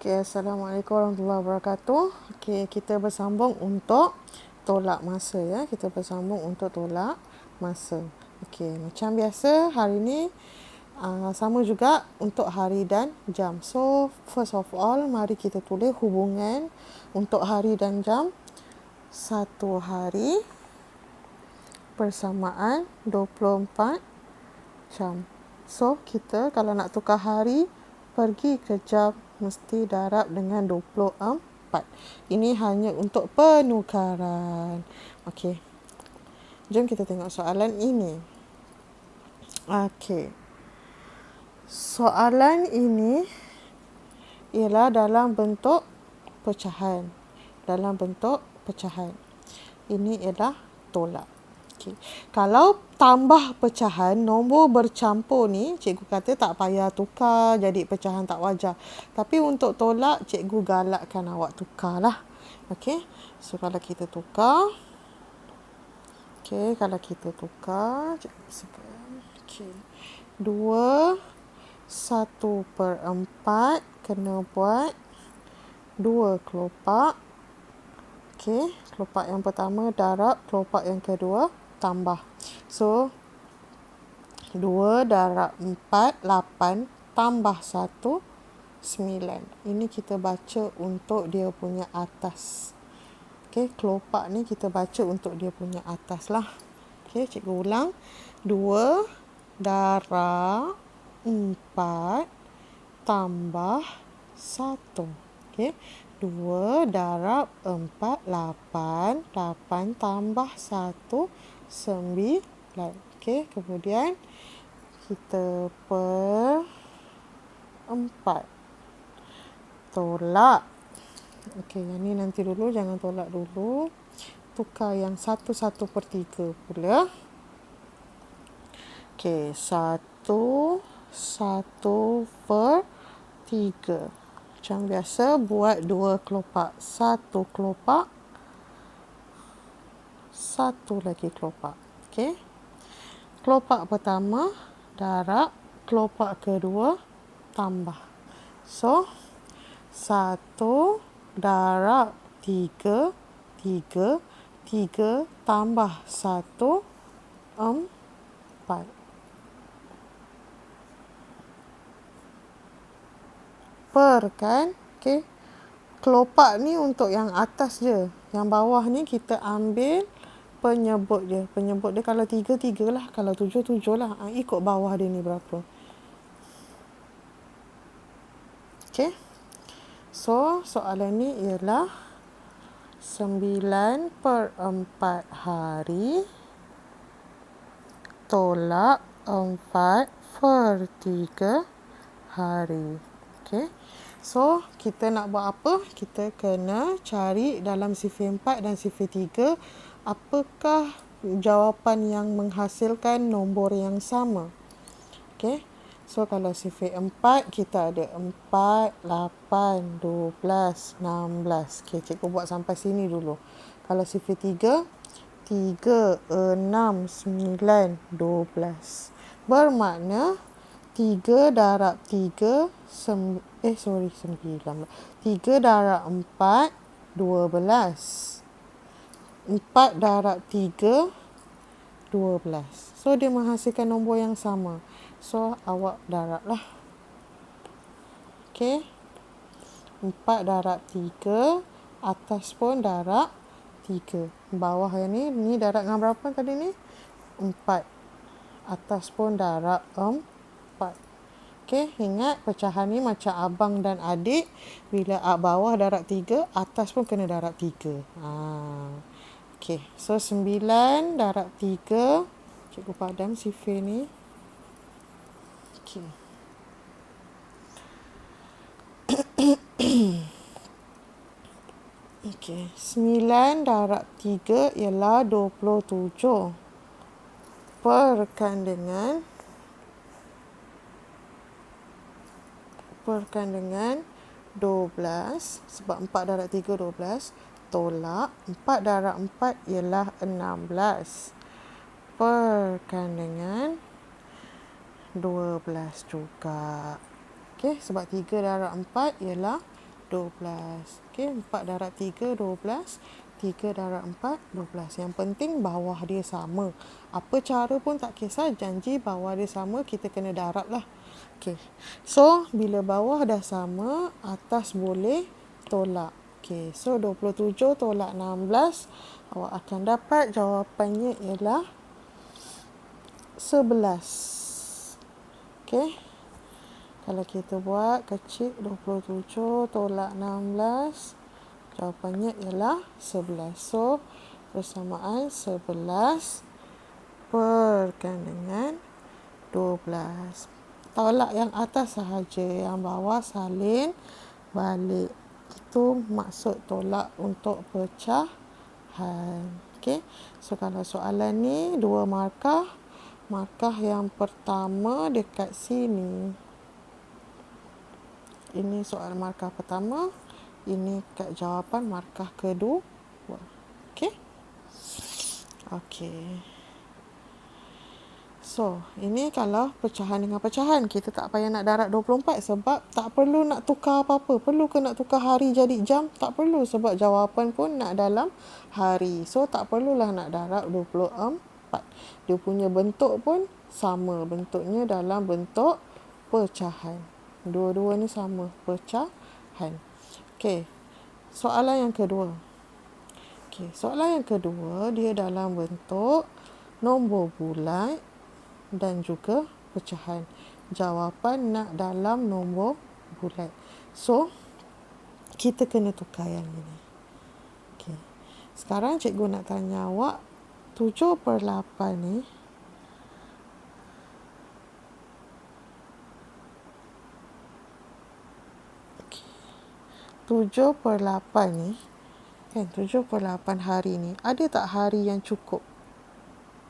Okay, Assalamualaikum warahmatullahi wabarakatuh. Okay, kita bersambung untuk tolak masa ya. Kita bersambung untuk tolak masa. Okay, macam biasa hari ni sama juga untuk hari dan jam. So, first of all, mari kita tulis hubungan untuk hari dan jam. Satu hari persamaan 24 jam. So, kita kalau nak tukar hari, pergi ke jam, mesti darab dengan 24. Ini hanya untuk penukaran. Okey. Jom kita tengok soalan ini. Okey. Soalan ini ialah dalam bentuk pecahan. Dalam bentuk pecahan. Ini ialah tolak. Okay. Kalau tambah pecahan, nombor bercampur ni, cikgu kata tak payah tukar jadi pecahan tak wajar. Tapi untuk tolak, cikgu galakkan awak tukar lah. Okey. So, kalau kita tukar. Okey, kalau kita tukar. Okey. 2, 1/4 kena buat 2 kelopak. Okey, kelopak yang pertama darab kelopak yang kedua tambah. So, 2 darab 4, 8 tambah 1, 9. Ini kita baca untuk dia punya atas. Okey, kelopak ni kita baca untuk dia punya atas lah. Okey, cikgu ulang. 2 darab 4 tambah 1. Okey, 2 darab 4, 8. 8 tambah 1, 9. Okey, kemudian kita per 4. Tolak. Okey, yang ni nanti dulu, jangan tolak dulu. Tukar yang 1/3 pula. Okey, 1/3. Macam biasa, buat 2 kelopak. 1 kelopak. 1 lagi kelopak. Okey. Kelopak pertama darab kelopak kedua tambah. So, 1 darab 3, 3. 3 tambah 1, 4. Per kan? Okey. Kelopak ni untuk yang atas je. Yang bawah ni kita ambil penyebut dia. Penyebut dia kalau 3, 3 lah. Kalau 7, 7 lah. Ikut bawah dia ni berapa. Okey. So, soalan ni ialah 9/4 hari tolak 4/3 hari. Okey. So, kita nak buat apa? Kita kena cari dalam sifir 4 dan sifir 3 apakah jawapan yang menghasilkan nombor yang sama. Okey. So, kalau sifir 4, kita ada 4, 8, 12, 16. Okey, cikgu buat sampai sini dulu. Kalau sifir 3, 3, 6, 9, 12. Bermakna 3 darab 3, 9. 3 darab 4, 12. 4 darab 3, 12. So, dia menghasilkan nombor yang sama. So, awak darab lah. Okey. 4 darab 3. Atas pun darab 3. Bawah yang ni darab dengan berapa tadi ni? 4. Atas pun darab 4. Okey, ingat pecahan ni macam abang dan adik. Bila bawah darab 3, atas pun kena darab 3. Okey, so 9 darab 3. Cikgu padam sifir ni. Okey. Okey, 9 darab 3 ialah 27. Perkan dengan 12. Sebab 4 darab 3, 12. Tolak. 4 darab 4 ialah 16. Perkan dengan 12 juga. Okey, sebab 3 darab 4 ialah 12. Okey, 4 darab 3, 12. 3 darab 4, 12. Yang penting bawah dia sama. Apa cara pun tak kisah, janji bawah dia sama, kita kena darab lah. Okey. So, bila bawah dah sama, atas boleh tolak. Okey, so 27 tolak 16, awak akan dapat jawapannya ialah 11. Okey. Kalau kita buat kecil 27 tolak 16, jawapannya ialah 11. So, persamaan 11 berkaitan dengan 12. Tolak yang atas sahaja, yang bawah salin balik. Itu maksud tolak untuk pecahan. Okey. So, kalau soalan ni 2 markah. Markah yang pertama dekat sini. Ini soal markah pertama. Ini kat jawapan markah kedua. Okey. Okey. So, ini kalau pecahan dengan pecahan. Kita tak payah nak darab 24 sebab tak perlu nak tukar apa-apa. Perlu ke nak tukar hari jadi jam? Tak perlu sebab jawapan pun nak dalam hari. So, tak perlulah nak darab 24. Dia punya bentuk pun sama. Bentuknya dalam bentuk pecahan. Dua-dua ni sama, pecahan. Okey, soalan yang kedua. Okey, soalan yang kedua, dia dalam bentuk nombor bulat dan juga pecahan. Jawapan nak dalam nombor bulat. So, kita kena tukar yang ini. Okey, sekarang cikgu nak tanya awak, 7/8 ni, 7/8 ni, kan 7/8 hari ni, ada tak hari yang cukup?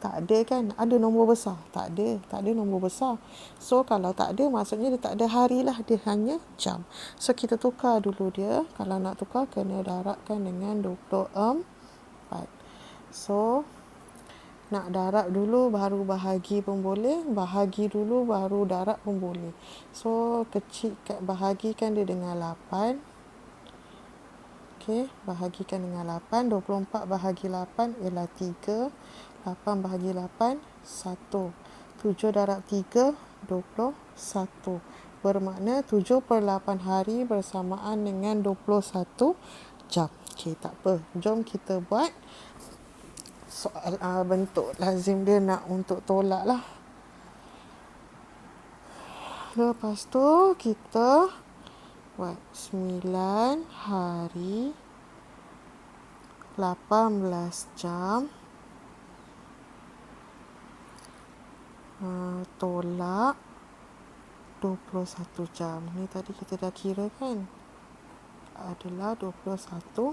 Tak ada kan? Ada nombor besar? Tak ada. Tak ada nombor besar. So, kalau tak ada, maksudnya dia tak ada hari lah. Dia hanya jam. So, kita tukar dulu dia. Kalau nak tukar, kena darabkan dengan 24. So, nak darab dulu baru bahagi pun boleh. Bahagi dulu baru darab pun boleh. So, kecil kat bahagikan dia dengan 8. Okey, bahagikan dengan 8. 24 bahagi 8 ialah 3. 8 bahagi 8, 1. 7 darab 3, 21. Bermakna 7/8 hari bersamaan dengan 21 jam. Okey, tak apa. Jom kita buat soal bentuk lazim dia nak untuk tolak lah. Lepas tu, kita buat 9 hari 18 jam tolak 21 jam. Ni tadi kita dah kira kan, adalah 21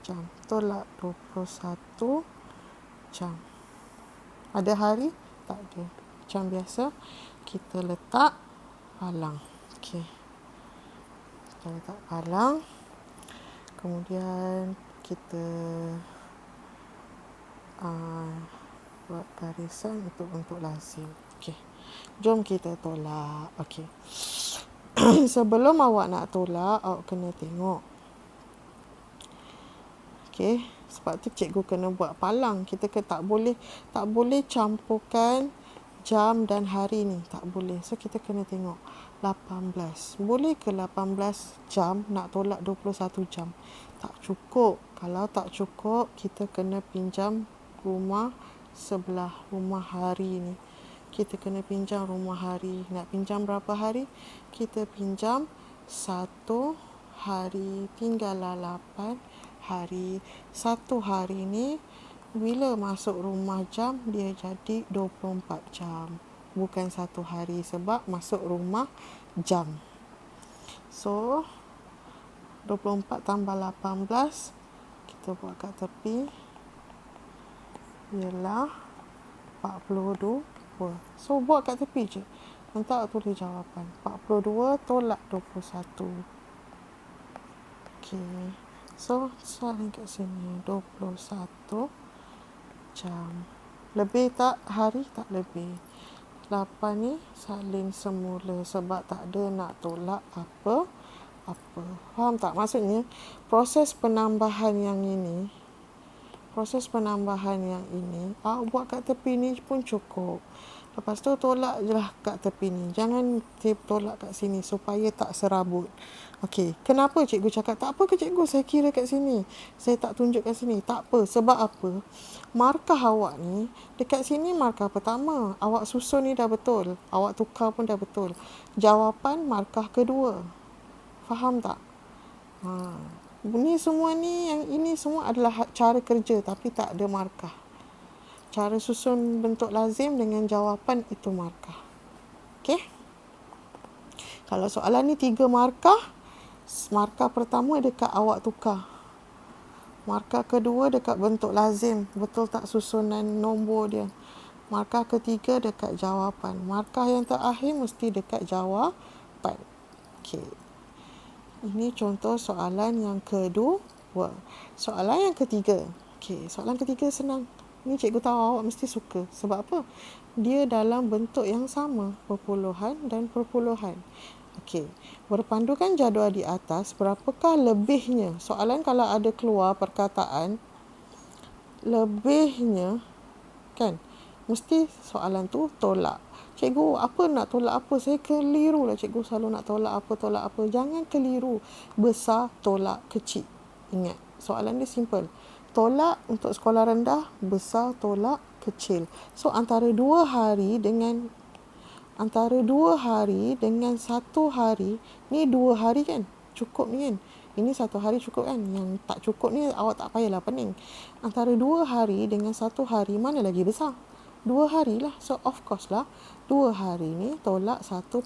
jam. Tolak 21 jam. Ada hari? Tak ada. Macam biasa, kita letak palang. Okey, kita letak palang. Kemudian kita buat garisan untuk lazim. Okey, jom kita tolak. Okey. Sebelum awak nak tolak, awak kena tengok. Okey, sebab tu cikgu kena buat palang. Kita tak boleh campurkan jam dan hari ni. Tak boleh. So, kita kena tengok. 18. Boleh ke 18 jam nak tolak 21 jam? Tak cukup. Kalau tak cukup, kita kena pinjam rumah sebelah, rumah hari ni. Kita kena pinjam rumah hari. Nak pinjam berapa hari? Kita pinjam 1 hari. Tinggallah 8 hari. 1 hari ni, bila masuk rumah jam, dia jadi 24 jam. Bukan 1 hari sebab masuk rumah jam. So, 24 tambah 18, kita buat kat tepi, ialah 42. So, buat kat tepi je. Nanti tulis jawapan. 42 tolak 21. Okey. So, salin kat sini. 21 jam. Lebih tak hari? Tak lebih. 8 ni salin semula sebab tak ada nak tolak apa-apa. Faham tak? Maksudnya, proses penambahan yang ini, buat kat tepi ni pun cukup. Lepas tu tolak je lah kat tepi ni. Jangan tolak kat sini supaya tak serabut. Okey, kenapa cikgu cakap tak apa ke cikgu? Saya kira kat sini. Saya tak tunjuk kat sini. Tak apa. Sebab apa? Markah awak ni, dekat sini markah pertama. Awak susun ni dah betul. Awak tukar pun dah betul. Jawapan markah kedua. Faham tak? Ini semua ni, yang ini semua adalah cara kerja tapi tak ada markah. Cara susun bentuk lazim dengan jawapan itu markah. Okey? Kalau soalan ni 3 markah, markah pertama dekat awak tukar. Markah kedua dekat bentuk lazim. Betul tak susunan nombor dia? Markah ketiga dekat jawapan. Markah yang terakhir mesti dekat jawapan. Okey. Ini contoh soalan yang kedua. Soalan yang ketiga. Okey, soalan ketiga senang. Ini cikgu tahu awak mesti suka. Sebab apa? Dia dalam bentuk yang sama, perpuluhan dan perpuluhan. Okey, berpandukan jadual di atas, berapakah lebihnya? Soalan kalau ada keluar perkataan lebihnya, kan? Mesti soalan tu tolak. Cikgu, apa nak tolak apa? Saya keliru lah cikgu selalu nak tolak apa. Jangan keliru. Besar tolak kecil. Ingat, soalan dia simple. Tolak untuk sekolah rendah, besar tolak kecil. So, antara 2 hari dengan 1 hari, ni 2 hari kan? Cukup ni kan? Ini 1 hari cukup kan? Yang tak cukup ni awak tak payahlah pening. Antara 2 hari dengan 1 hari, mana lagi besar? 2 hari lah. So, of course lah. 2 hari ni tolak 1.5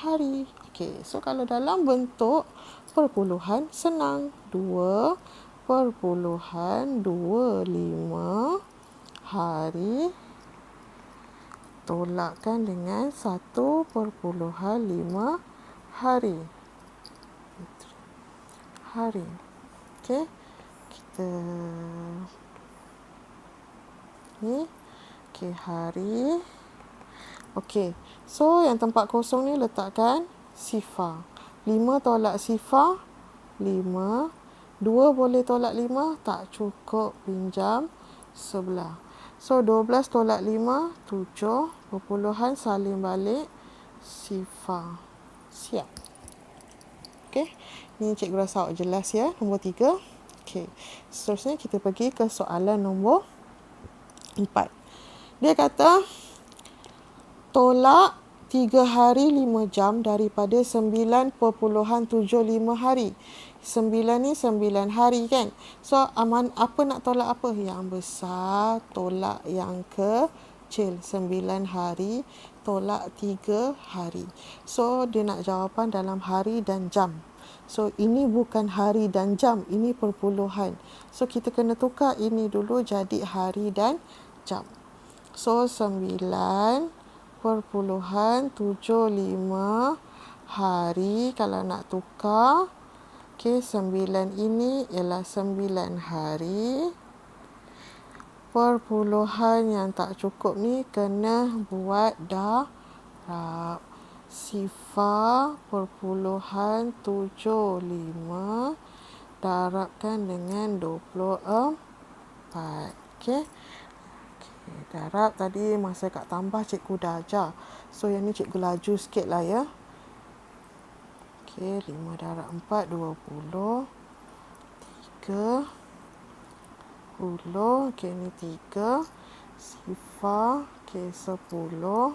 hari. Okay, so kalau dalam bentuk perpuluhan, senang. 2.25 hari tolakkan dengan 1.5 hari. Okey. Kita ni. Okey, hari. Okey. So, yang tempat kosong ni letakkan sifar. 5 tolak sifar, 5. 2 boleh tolak 5, tak cukup, pinjam sebelah. So, 12 tolak 5, 7. Perpuluhan salin balik, sifar. Siap. Okey. Ni cikgu rasa awak jelas ya, nombor 3. Okey. Seterusnya kita pergi ke soalan nombor 4. Dia kata, tolak 3 hari 5 jam daripada 9.75 hari. 9 ni 9 hari kan? So, apa nak tolak apa? Yang besar tolak yang kecil. 9 hari tolak 3 hari. So, dia nak jawapan dalam hari dan jam. So, ini bukan hari dan jam. Ini perpuluhan. So, kita kena tukar ini dulu jadi hari dan jam. So, 9.75 hari. Kalau nak tukar, okey, 9 ini ialah 9 hari. Perpuluhan yang tak cukup ni kena buat darab. Sifar perpuluhan 75 darabkan dengan 24. Okey. Darab tadi masa kat tambah cikgu dah ajar. So, yang ni cikgu laju sikit lah ya. Okey, 5 darab 4, 20. 30. Okey, ni 3. Sifar. Okey, 10.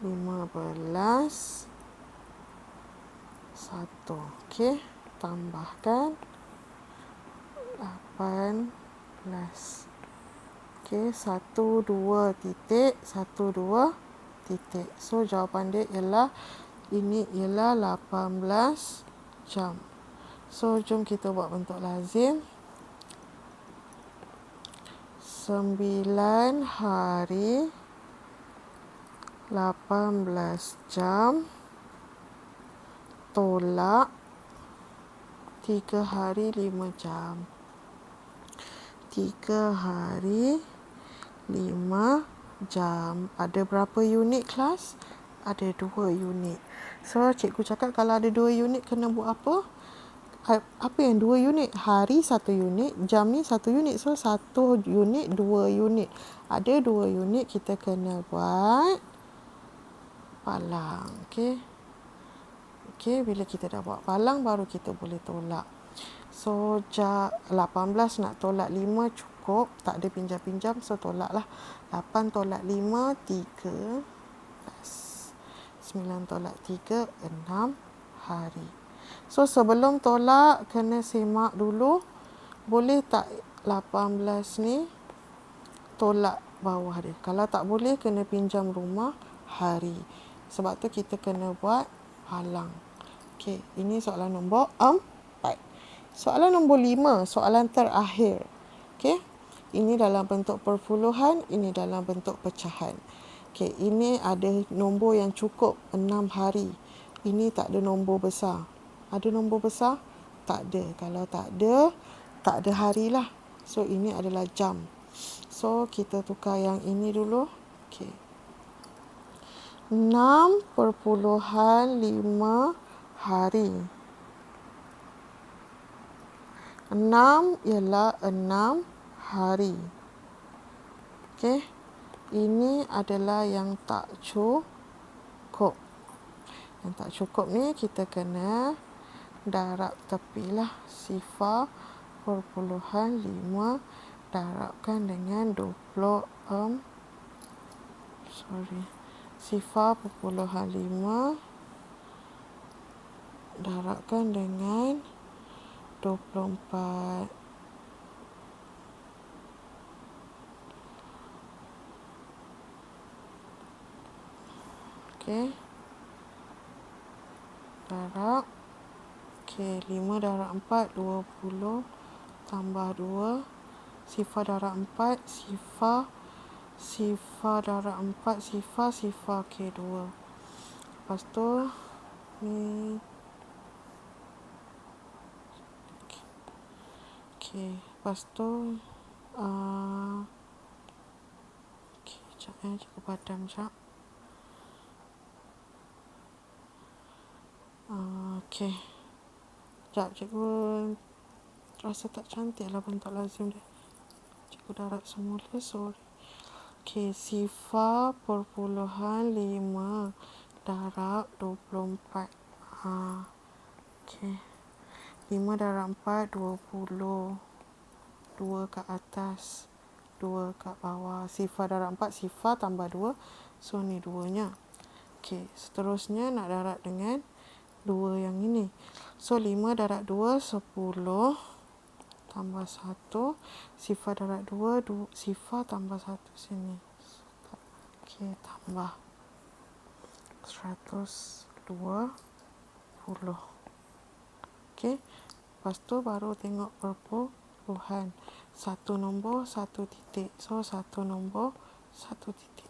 15. 1. Okey, tambahkan 18. Okey, 1, 2 titik, 1, 2 titik. So, jawapan dia ialah, ini ialah 18 jam. So, jom kita buat bentuk lazim. 9 hari, 18 jam, tolak 3 hari 5 jam. 3 hari 5 jam. Ada berapa unit kelas? Ada 2 unit. So, cikgu cakap kalau ada 2 unit kena buat apa? Apa yang 2 unit? Hari 1 unit, jam ni 1 unit. So, 1 unit, 2 unit. Ada 2 unit, kita kena buat palang. Okey. Okey, bila kita dah buat palang, baru kita boleh tolak. So, 18 nak tolak 5 cukup. Tak ada pinjam-pinjam, so tolak lah. 8 tolak 5, 3. 9 tolak 3, 6 hari. So, sebelum tolak, kena semak dulu. Boleh tak 18 ni tolak bawah dia? Kalau tak boleh, kena pinjam rumah hari. Sebab tu kita kena buat palang. Okey, ini soalan nombor 4. Soalan nombor 5, soalan terakhir. Okey, ini dalam bentuk perpuluhan, ini dalam bentuk pecahan. Okey, ini ada nombor yang cukup 6 hari. Ini tak ada nombor besar. Ada nombor besar? Tak ada. Kalau tak ada hari lah. So, ini adalah jam. So, kita tukar yang ini dulu. Okey. 6,5 hari. 6 ialah 6 hari. Okey. Ini adalah yang tak cukup. Yang tak cukup ni kita kena darab tepilah. Sifar perpuluhan 5 darabkan dengan 20. Sifar perpuluhan 5 darabkan dengan 24. Okey. Darab. Okey, 5 darab 4, 20. Tambah 2. Sifar darab 4, sifar darab 4, sifar. Okey, 2. Lepas tu, ni. Okey, lepas tu, okey, sekejap cikgu padam sekejap. Okey. Sekejap, cikgu rasa tak cantik lah bentuk lazim dia. Cikgu darab semula, sorry. Okey, sifar perpuluhan 5 darab 24. Okey. 5 darab 4, 20. 2 kat atas, 2 kat bawah. Sifar darab 4, sifar tambah 2. So, ni 2-nya. Okey, seterusnya nak darab dengan 2 yang ini. So, 5 darab 2, 10. Tambah 1. Sifar darab 2, sifar tambah 1 sini. Okey, tambah 120. Okey, lepas tu baru tengok perpuluhan. 1 nombor, 1 titik. So, 1 nombor, 1 titik.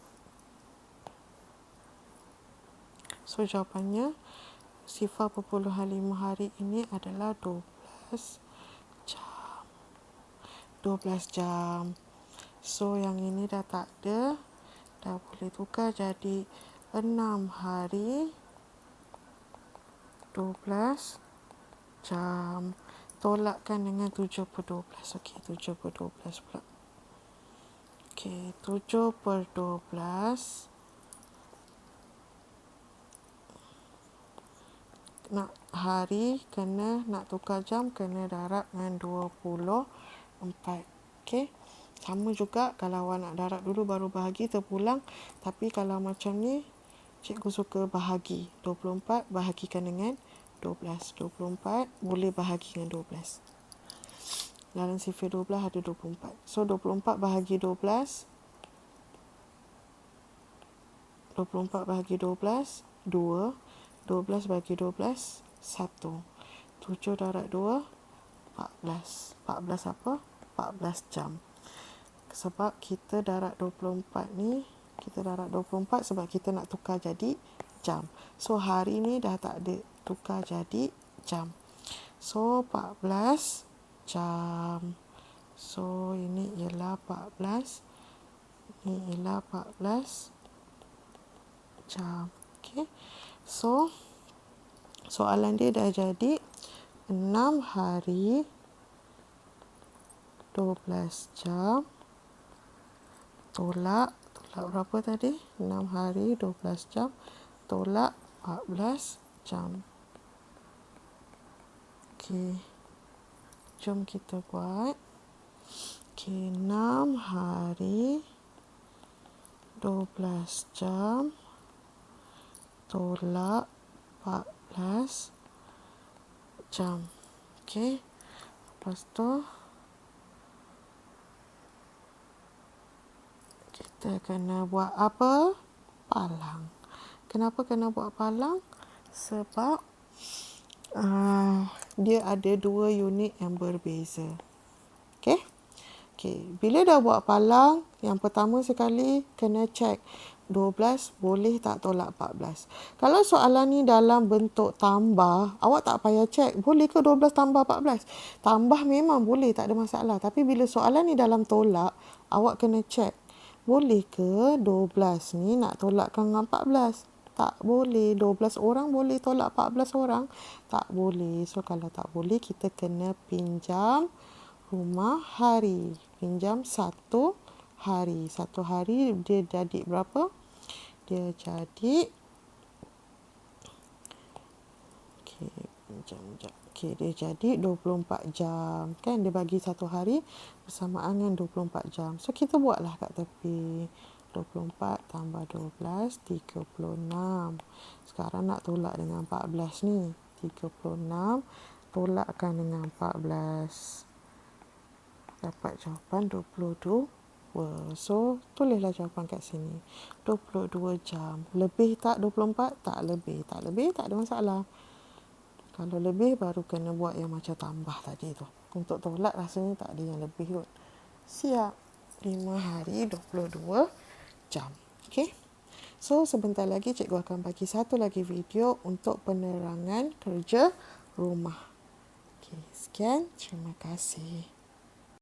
So, jawapannya sifar perpuluhan 5 hari ini adalah 12 jam. 12 jam. So, yang ini dah tak ada. Dah boleh tukar jadi 6 hari, 12 jam. Tolakkan dengan 7 per 12. Okey, 7 per 12 pula. Okey, 7 per 12. Nak hari kena, nak tukar jam kena darab dengan 24. Okey. Sama juga kalau awak nak darab dulu baru bahagi terpulang. Tapi kalau macam ni, cikgu suka bahagi. 24 bahagikan dengan 12. 24 boleh bahagi dengan 12. Dalam sifar 12 ada 24. So, 24 bahagi 12. 24 bahagi 12, 2. 12 bagi 12, 1. 7 darab 2, 14. 14 apa? 14 jam. Sebab kita darab 24 ni, kita darab 24 sebab kita nak tukar jadi jam. So, hari ni dah tak ada, tukar jadi jam. So, 14 jam. So, ini ialah 14. Ini ialah 14 jam. Okay. So, Soalan dia dah jadi 6 hari 12 jam tolak berapa tadi? 6 hari 12 jam tolak 14 jam. Okey. Jom kita buat. Okey, 6 hari 12 jam tolak 14 jam. Okey. Lepas tu kita kena buat apa? Palang. Kenapa kena buat palang? Sebab dia ada 2 unit yang berbeza. Okey? Okey, bila dah buat palang, yang pertama sekali kena check 12 boleh tak tolak 14. Kalau soalan ni dalam bentuk tambah, awak tak payah check boleh ke 12 tambah 14. Tambah memang boleh, tak ada masalah. Tapi bila soalan ni dalam tolak, awak kena check boleh ke 12 ni nak tolakkan dengan 14. Tak boleh. 12 orang boleh tolak 14 orang? Tak boleh. So, kalau tak boleh, kita kena pinjam rumah hari. Pinjam 1 hari. 1 hari dia jadi berapa? Dia jadi... Okey, pinjam sekejap. Okey, dia jadi 24 jam. Kan dia bagi 1 hari bersamaan dengan 24 jam. So, kita buatlah kat tepi. 24 tambah 12, 36. Sekarang nak tolak dengan 14 ni. 36 tolakkan dengan 14. Dapat jawapan 22. So, tulislah jawapan kat sini. 22 jam. Lebih tak 24? Tak lebih. Tak lebih, tak ada masalah. Kalau lebih, baru kena buat yang macam tambah tadi tu. Untuk tolak, rasanya tak ada yang lebih kot. Siap. 5 hari 22 jam. Okey. So, sebentar lagi cikgu akan bagi satu lagi video untuk penerangan kerja rumah. Okey, sekian. Terima kasih.